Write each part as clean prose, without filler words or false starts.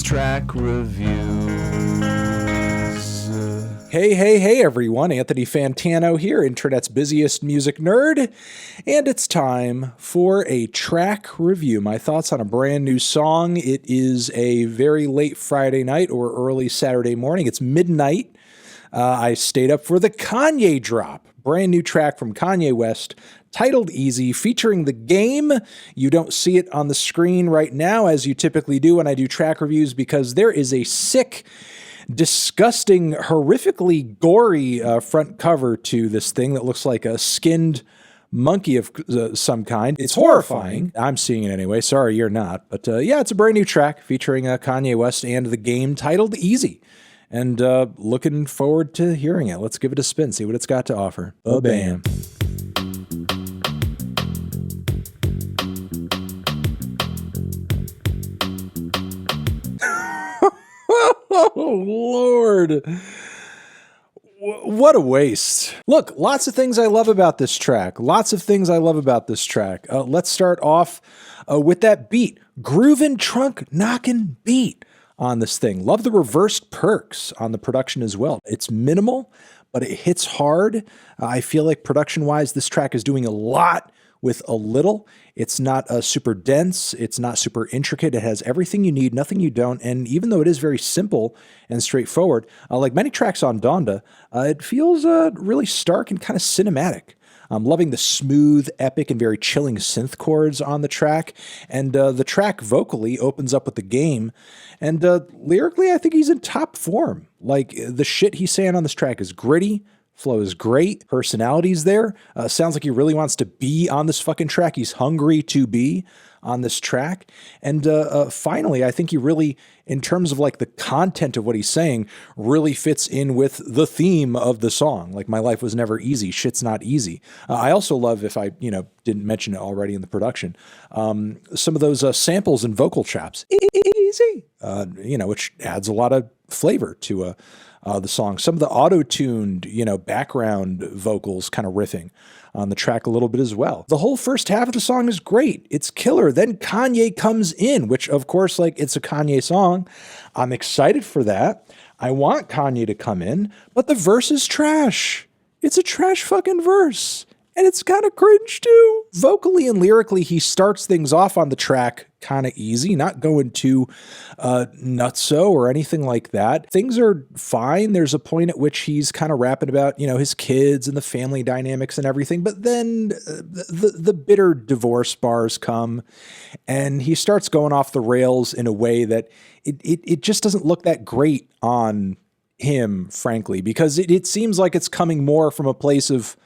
Track reviews. Hey, everyone. Anthony Fantano here, Internet's busiest music nerd. And it's time for a track review. My thoughts on a brand new song. It is a very late Friday night or early Saturday morning. It's midnight. I stayed up for the Kanye drop. Brand new track from Kanye West, titled Easy, featuring The Game. You don't see it on the screen right now, as you typically do when I do track reviews, because there is a sick, disgusting, horrifically gory front cover to this thing that looks like a skinned monkey of some kind. It's horrifying. I'm seeing it anyway. Sorry, you're not. But yeah, it's a brand new track featuring Kanye West and The Game, titled Easy. And looking forward to hearing it. Let's give it a spin, see what it's got to offer. Bam. Oh, Lord. What a waste. Look, lots of things I love about this track. Let's start off with that beat. Groovin' trunk knockin' beat on this thing. Love the reversed perks on the production as well. It's minimal, but it hits hard. I feel like production-wise, this track is doing a lot with a little. It's not super dense. It's not super intricate. It has everything you need, nothing you don't. And even though it is very simple and straightforward, like many tracks on Donda, it feels really stark and kind of cinematic. I'm loving the smooth, epic, and very chilling synth chords on the track. And the track vocally opens up with The Game. And lyrically, I think he's in top form. Like, the shit he's saying on this track is gritty. Flow is great. Personality's there. Sounds like he really wants to be on this fucking track. He's hungry to be on this track. And finally, I think he really, in terms of like the content of what he's saying, really fits in with the theme of the song. Like, my life was never easy. Shit's not easy. I also love, if I, didn't mention it already in the production, some of those samples and vocal chops. Easy. Which adds a lot of flavor to the song. Some of the auto-tuned, background vocals kind of riffing on the track a little bit as well. The whole first half of the song is great. It's killer. Then Kanye comes in, which of course, like, it's a Kanye song. I'm excited for that. I want Kanye to come in, but the verse is trash. It's a trash fucking verse. And it's kind of cringe too. Vocally and lyrically, he starts things off on the track kind of easy, not going too nutso or anything like that. Things are fine. There's a point at which he's kind of rapping about, his kids and the family dynamics and everything. But then the bitter divorce bars come and he starts going off the rails in a way that it just doesn't look that great on him, frankly, because it seems like it's coming more from a place of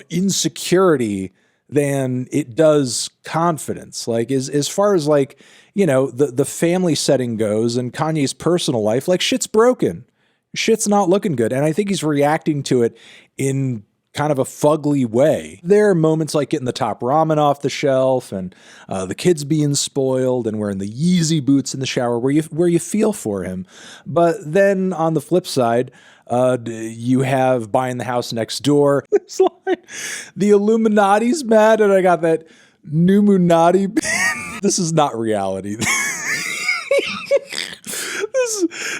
insecurity than it does confidence. Like, as far as like, the family setting goes and Kanye's personal life, like, shit's broken. Shit's not looking good. And I think he's reacting to it in kind of a fugly way. There are moments like getting the top ramen off the shelf and the kids being spoiled and wearing the Yeezy boots in the shower where you feel for him. But then on the flip side, you have buying the house next door. It's like the Illuminati's mad and I got that new Munati. This is not reality. This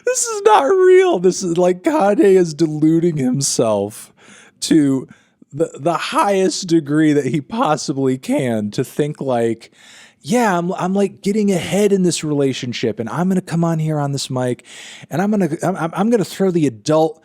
is not real. This is like Kanye is deluding himself to the highest degree that he possibly can, to think like, yeah, I'm like getting ahead in this relationship and I'm going to come on here on this mic and I'm going to throw the adult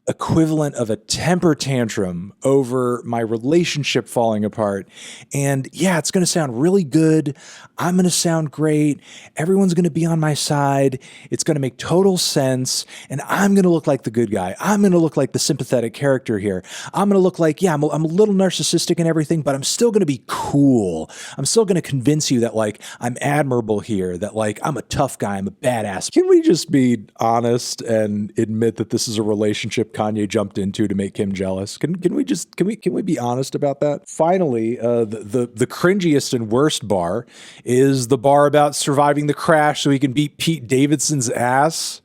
equivalent of a temper tantrum over my relationship falling apart. And yeah, it's going to sound really good. I'm going to sound great. Everyone's going to be on my side. It's going to make total sense. And I'm going to look like the good guy. I'm going to look like the sympathetic character here. I'm going to look like, yeah, I'm a little narcissistic and everything, but I'm still going to be cool. I'm still going to convince you that, like, I'm admirable here, that, like, I'm a tough guy. I'm a badass. Can we just be honest and admit that this is a relationship Kanye jumped into to make him jealous? Can we be honest about that? Finally, the cringiest and worst bar is the bar about surviving the crash so he can beat Pete Davidson's ass.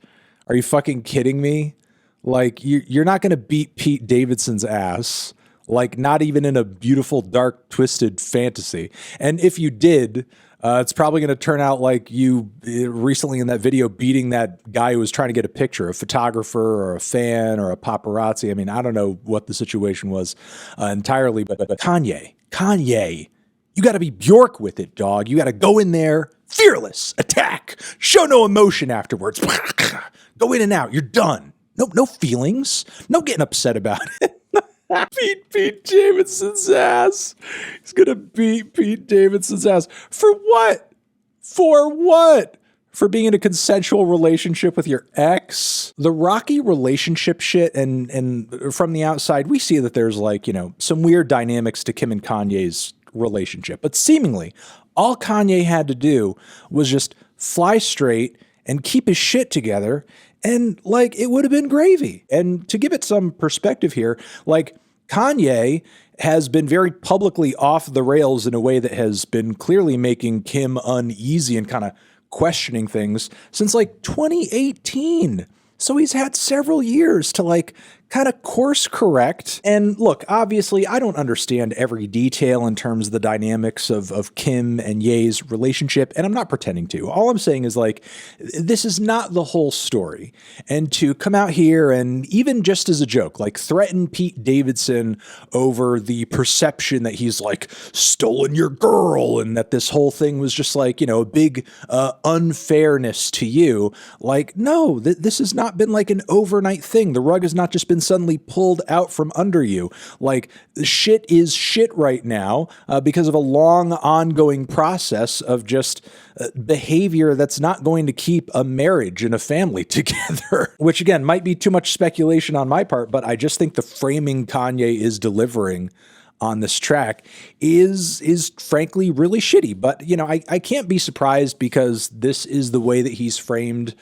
Are you fucking kidding me? Like, you're not going to beat Pete Davidson's ass. Like, not even in a beautiful, dark, twisted fantasy. And if you did, It's probably going to turn out like you recently in that video beating that guy who was trying to get a picture, a photographer or a fan or a paparazzi. I mean, I don't know what the situation was entirely, but Kanye, you got to be Bjork with it, dog. You got to go in there, fearless, attack, show no emotion afterwards. Go in and out. You're done. No feelings. No getting upset about it. Beat Pete Davidson's ass. He's gonna beat Pete Davidson's ass. For what? For what? For being in a consensual relationship with your ex? The rocky relationship shit, and from the outside, we see that there's like, some weird dynamics to Kim and Kanye's relationship. But seemingly, all Kanye had to do was just fly straight and keep his shit together, and like it would have been gravy. And to give it some perspective here, like Kanye has been very publicly off the rails in a way that has been clearly making Kim uneasy and kind of questioning things since like 2018. So he's had several years to like kind of course correct. And look, obviously, I don't understand every detail in terms of the dynamics of Kim and Ye's relationship, and I'm not pretending to. All I'm saying is like, this is not the whole story. And to come out here and even just as a joke, like threaten Pete Davidson over the perception that he's like stolen your girl and that this whole thing was just like, a big unfairness to you. Like, no, this has not been like an overnight thing. The rug has not just been suddenly pulled out from under you. Like, shit is shit right now because of a long ongoing process of just behavior that's not going to keep a marriage and a family together, which again might be too much speculation on my part, but I just think the framing Kanye is delivering on this track is frankly really shitty. But, I can't be surprised because this is the way that he's framed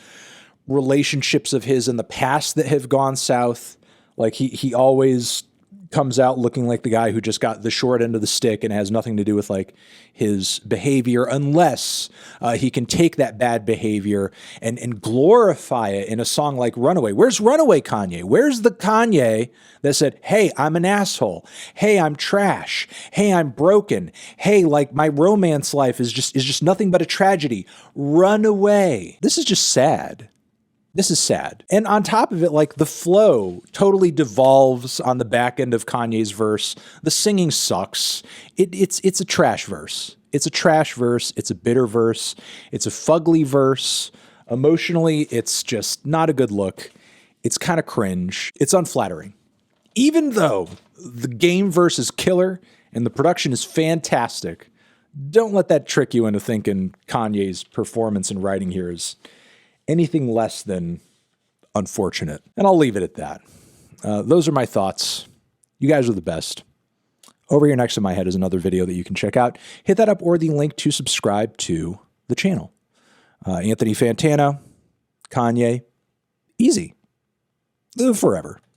relationships of his in the past that have gone south. Like he always comes out looking like the guy who just got the short end of the stick and has nothing to do with like his behavior, unless he can take that bad behavior and glorify it in a song like Runaway. Where's Runaway Kanye? Where's the Kanye that said, hey, I'm an asshole. Hey, I'm trash. Hey, I'm broken. Hey, like my romance life is just nothing but a tragedy. Run away. This is just sad. This is sad. And on top of it, like the flow totally devolves on the back end of Kanye's verse. The singing sucks. It's a trash verse. It's a trash verse. It's a bitter verse. It's a fugly verse. Emotionally, it's just not a good look. It's kind of cringe. It's unflattering. Even though the game verse is killer and the production is fantastic, don't let that trick you into thinking Kanye's performance and writing here is anything less than unfortunate. And I'll leave it at that. Those are my thoughts. You guys are the best. Over here next to my head is another video that you can check out. Hit that up or the link to subscribe to the channel. Anthony Fantano, Kanye, easy. Forever.